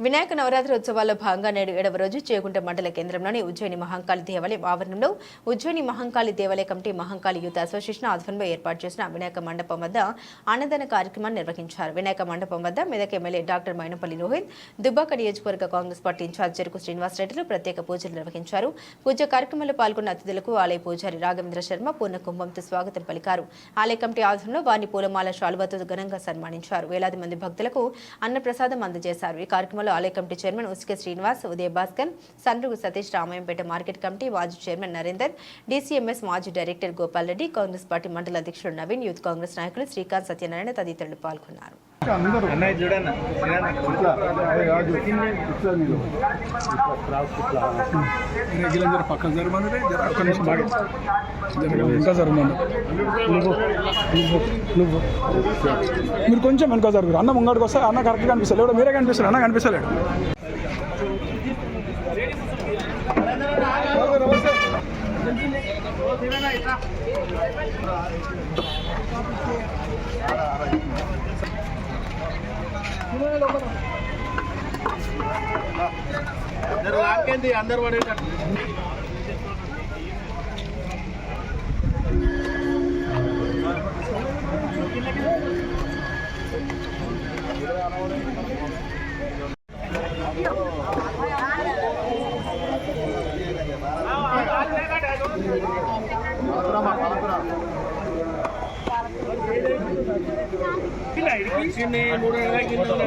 వినాయక నవరాత్రి ఉత్సవాల్లో భాగంగా నేడు 7వ రోజు చేగుంట మండల కేంద్రంలోని ఉజ్జయిని మహంకాళి దేవాలయం ఆవరణంలో ఉజ్జయిని మహంకాళి దేవాలయ కమిటీ మహంకాళి యూత్ అసోసియేషన్ ఆధ్వర్యంలో ఏర్పాటు చేసిన వినాయక మండపం వద్ద అన్నదాన కార్యక్రమాన్ని నిర్వహించారు. వినాయక మండపం వద్ద మెదక్ ఎమ్మెల్యే డాక్టర్ మైనపల్లి రోహిత్, దుబ్బాక నియోజకవర్గ కాంగ్రెస్ పార్టీ ఇన్ఛార్జ్ చెరుకు శ్రీనివాసరెడ్డిలు ప్రత్యేక పూజలు నిర్వహించారు. పూజ కార్యక్రమంలో పాల్గొన్న అతిథులకు ఆలయ పూజారి రాఘవేంద్ర శర్మ పూర్ణ కుంభంతో స్వాగతం పలికారు. ఆలయ కమిటీ ఆధ్వర్యంలో వారిని పూలమాల శాలువాతో ఘనంగా సన్మానించారు. వేలాది మంది భక్తులకు అన్నప్రసాదం అందజేశారు. ఈ కార్యక్రమంలో ఆలయ కమిటీ చైర్మన్ ఉస్కే శ్రీనివాస్, ఉదయ భాస్కర్, సండ్రుగు సతీష్, రామాయంపేట మార్కెట్ కమిటీ మాజీ చైర్మన్ నరేందర్, డీసీఎంఎస్ మాజీ డైరెక్టర్ గోపాల్ రెడ్డి, కాంగ్రెస్ పార్టీ మండల అధ్యక్షుడు నవీన్, యూత్ కాంగ్రెస్ నాయకులు శ్రీకాంత్, సత్యనారాయణ తదితరులు పాల్గొన్నారు. మీరు కొంచెం వెనుక జరుగురు. అన్న ముంగడికి వస్తే అన్న కరెక్ట్గా కనిపిస్తలేడు, మీరే కనిపిస్తారు, అన్న కనిపిస్తలేడు. అందరు పడే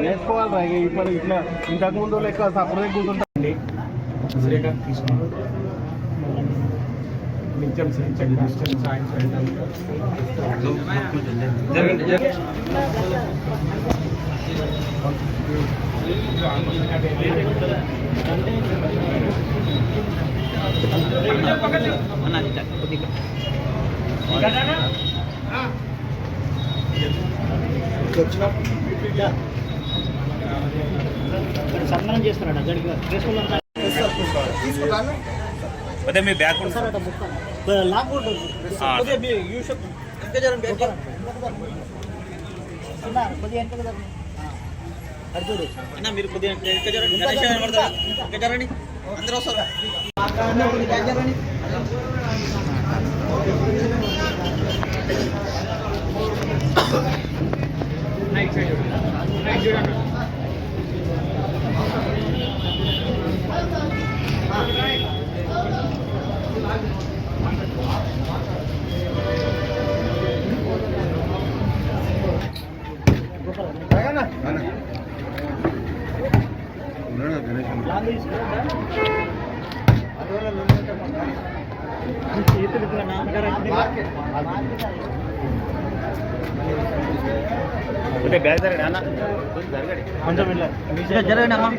నేర్చుకోవాలి. ఇప్పుడు ఇట్లా ఇంతకు ముందు లెక్క సపరేట్ కూర్చుంటాండి. సన్మానం చేస్తున్నాడు అదే మీ బ్యాక్ అన్న మీరు కొద్దిగా జరండి, అందరూ వస్తారు. బ్యాగ్ జరగండి అన్న, కొంచెం జరగండి అమ్మా.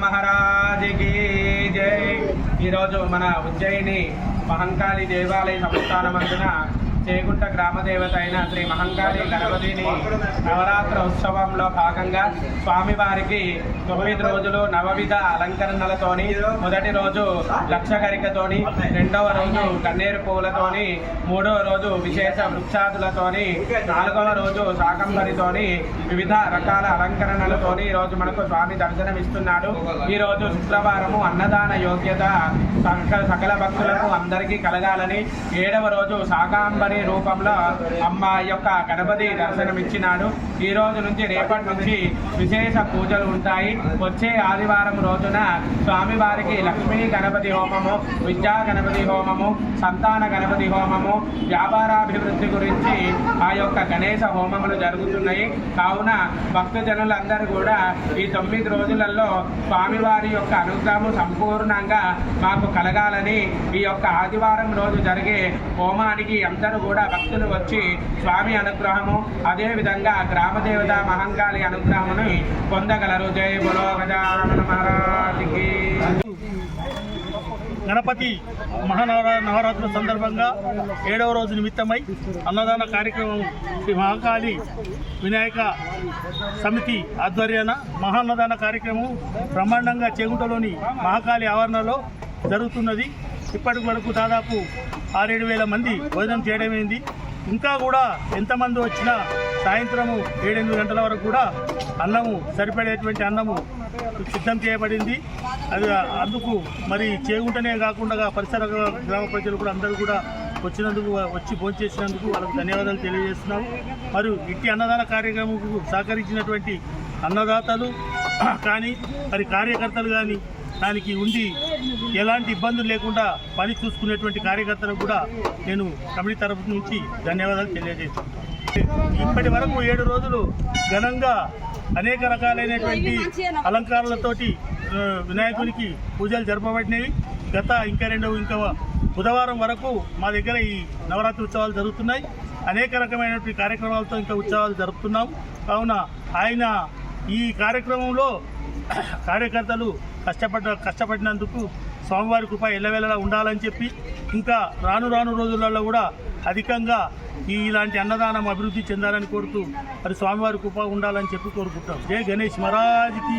మహారాజుకి జై. ఈరోజు మన ఉజ్జయిని మహంకాళి దేవాలయ సంస్థానమందున చేగుంట గ్రామదేవత అయిన శ్రీ మహంకాళి గణపతిని నవరాత్రి ఉత్సవంలో భాగంగా స్వామివారికి 9 రోజులు నవవిధ అలంకరణలతోని, మొదటి రోజు లక్షగరికతోని, రెండవ రోజు కన్నేరు పూలతోని, మూడవ రోజు విశేష వృక్షాదులతోని, 4వ రోజు శాకంబరితోని వివిధ రకాల అలంకరణలతోని ఈరోజు మనకు స్వామి దర్శనమిస్తున్నాడు. ఈరోజు శుక్రవారము అన్నదాన యోగ్యత సకల భక్తులకు అందరికీ కలగాలని 7వ రోజు శాకాంబరి రూపంలో అమ్మ యొక్క గణపతి దర్శనమిచ్చినాడు. ఈ రోజు నుంచి రేపటి నుంచి విశేష పూజలు ఉంటాయి. వచ్చే ఆదివారం రోజున స్వామివారికి లక్ష్మీ గణపతి హోమము, విద్యా గణపతి హోమము, సంతాన గణపతి హోమము, వ్యాపారాభివృద్ధి గురించి ఆ యొక్క గణేశ హోమములు జరుగుతున్నాయి. కావున భక్తజనులందరూ కూడా ఈ 9 రోజులలో స్వామివారి యొక్క అనుగ్రహము సంపూర్ణంగా మాకు కలగాలని ఈ యొక్క ఆదివారం రోజు జరిగే హోమానికి అందరూ కూడా భక్తులు వచ్చి స్వామి అనుగ్రహము, అదేవిధంగా గ్రామదేవత మహంకాళి అనుగ్రహమును పొందగలరు. జై బోలో గజానన మహారాజుకి. గణపతి నవరాత్రుల సందర్భంగా 7వ రోజు నిమిత్తమై అన్నదాన కార్యక్రమం శ్రీ మహాకాళి వినాయక సమితి ఆధ్వర్యాన మహాన్నదాన కార్యక్రమం బ్రహ్మాండంగా చేగుంటలోని మహాకాళి ఆవరణలో జరుగుతున్నది. ఇప్పటి వరకు దాదాపు 6-7 వేల మంది భోజనం చేయడమైంది. ఇంకా కూడా ఎంతమంది వచ్చినా సాయంత్రము 7-8 గంటల వరకు కూడా అన్నము సరిపడేటువంటి అన్నము సిద్ధం చేయబడింది. అది అందుకు మరి చేగుంటనే కాకుండా పరిసర గ్రామ ప్రజలు కూడా అందరూ కూడా వచ్చి భోంచేసినందుకు వాళ్ళకు ధన్యవాదాలు తెలియజేస్తున్నాము. మరియు ఇట్టి అన్నదాన కార్యక్రమంకు సహకరించినటువంటి అన్నదాతలు కానీ మరి కార్యకర్తలు కానీ దానికి ఉండి ఎలాంటి ఇబ్బందులు లేకుండా పని చూసుకునేటువంటి కార్యకర్తలకు కూడా నేను కమిటీ తరఫు నుంచి ధన్యవాదాలు తెలియజేస్తున్నాను. ఇప్పటి వరకు 7 రోజులు ఘనంగా అనేక రకాలైనటువంటి అలంకారాలతోటి వినాయకునికి పూజలు జరపబడినవి. ఇంకా బుధవారం వరకు మా దగ్గర ఈ నవరాత్రి ఉత్సవాలు జరుగుతున్నాయి. అనేక రకమైనటువంటి కార్యక్రమాలతో ఇంకా ఉత్సవాలు జరుపుతున్నాం. కావున ఆయన ఈ కార్యక్రమంలో కార్యకర్తలు కష్టపడినందుకు స్వామివారి కృప ఎల్లవేళలా ఉండాలని చెప్పి ఇంకా రాను రోజులలో కూడా అధికంగా ఇలాంటి అన్నదానం అభివృద్ధి చెందాలని కోరుతూ మరి స్వామివారి కృప ఉండాలని చెప్పి కోరుకుంటాం. జై గణేష్ మహారాజ్కి.